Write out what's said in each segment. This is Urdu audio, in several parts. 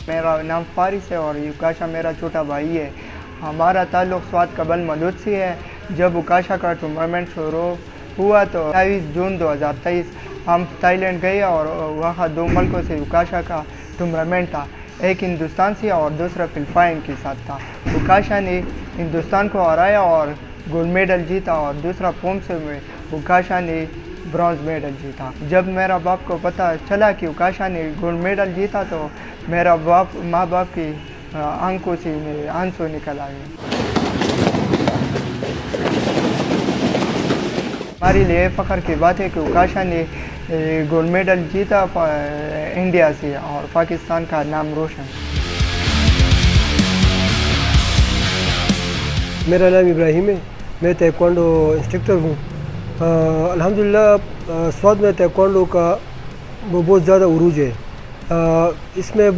میرا نام فارس ہے اور اوکاشا میرا چھوٹا بھائی ہے۔ ہمارا تعلق سوات قبل ملود سے ہے۔ جب اوکاشا کا ٹورنامنٹ شروع ہوا تو 28 جون 2023 ہم تھائی لینڈ گئے اور وہاں 2 ملکوں سے اوکاشا کا ٹورنامنٹ تھا، ایک ہندوستان سے اور دوسرا فلپائن کے ساتھ تھا۔ اوکاشا نے ہندوستان کو ہرایا اور گولڈ میڈل جیتا اور دوسرا پومسے میں اوکاشا نے برونز میڈل جیتا۔ جب میرا باپ کو پتہ چلا کہ اوکاشا نے گولڈ میڈل جیتا تو میرا ماں باپ کی آنکھوں سے آنسو نکل آئے۔ ہمارے لیے فخر کی بات ہے کہ اوکاشا نے گولڈ میڈل جیتا انڈیا سے اور پاکستان کا نام روشن۔ میرا نام ابراہیم ہے، میں تائیکوانڈو انسٹرکٹر ہوں۔ الحمدللہ سوات میں تائیکوانڈو کا بہت زیادہ عروج ہے۔ اس میں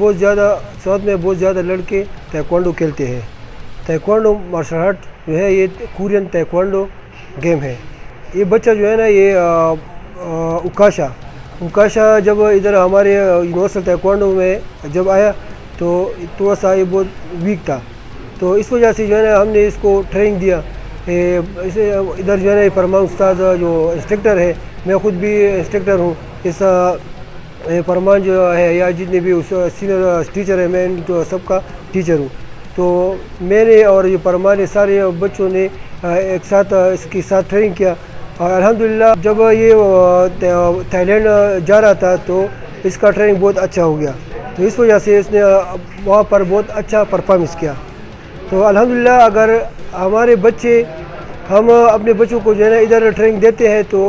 سوات میں بہت زیادہ لڑکے تائیکوانڈو کھیلتے ہیں۔ تائیکوانڈو مارشل آرٹ جو ہے یہ کورین تائیکوانڈو گیم ہے۔ یہ بچہ جو ہے نا یہ اوکاشا جب ادھر ہمارے یونیورسل تائیکوانڈو میں جب آیا تو تھوڑا سا یہ بہت ویک تھا، تو اس وجہ سے جو ہے نا ہم نے اس کو ٹریننگ دیا۔ اسے ادھر جو ہے نا فرمان استاد جو انسٹرکٹر ہے، میں خود بھی انسٹرکٹر ہوں۔ اس فرمان جو ہے یا جتنے بھی سینئر ٹیچر ہیں میں جو سب کا ٹیچر ہوں، تو میں نے اور یہ فرمان نے سارے بچوں نے ایک ساتھ اس کے ساتھ ٹریننگ کیا اور الحمدللہ جب یہ تھائی لینڈ جا رہا تھا تو اس کا ٹریننگ بہت اچھا ہو گیا، تو اس وجہ سے اس نے وہاں پر بہت اچھا پرفارمنس کیا۔ تو الحمدللہ اگر ہمارے ہم اپنے بچوں کو جو ہے نا ادھر ٹریننگ دیتے ہیں تو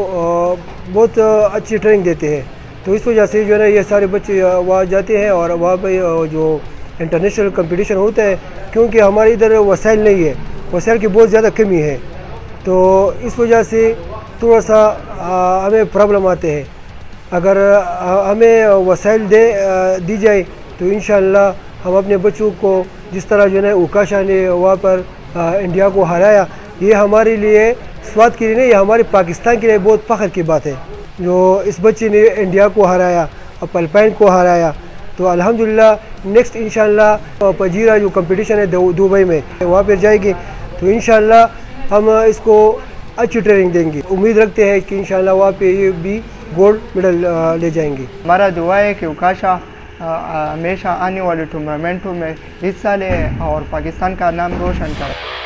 بہت اچھی ٹریننگ دیتے ہیں، تو اس وجہ سے جو ہے نا یہ سارے بچے وہاں جاتے ہیں اور وہاں پہ جو انٹرنیشنل کمپٹیشن ہوتا ہے، کیونکہ ہمارے ادھر وسائل نہیں ہے، وسائل کی بہت زیادہ کمی ہے، تو اس وجہ سے تھوڑا سا ہمیں پرابلم آتے ہیں۔ اگر ہمیں وسائل دی جائے تو انشاءاللہ ہم اپنے بچوں کو جس طرح جو ہے نا اوکاشا نے وہاں پر انڈیا کو ہرایا، یہ ہمارے لیے سوات کے لیے نہیں، یہ ہمارے پاکستان کے لیے بہت فخر کی بات ہے جو اس بچے نے انڈیا کو ہرایا اور فلپائن کو ہرایا۔ تو الحمدللہ نیکسٹ انشاءاللہ پجیرا جو کمپٹیشن ہے دبئی میں وہاں پہ جائے گی، تو انشاءاللہ ہم اس کو اچھی ٹریننگ دیں گے۔ امید رکھتے ہیں کہ انشاءاللہ وہاں پہ یہ بھی گولڈ میڈل لے جائیں گے۔ ہمارا دعا ہے کہ اوکاشا ہمیشہ آنے والے ٹورنامنٹوں میں حصہ لے اور پاکستان کا نام روشن کرے۔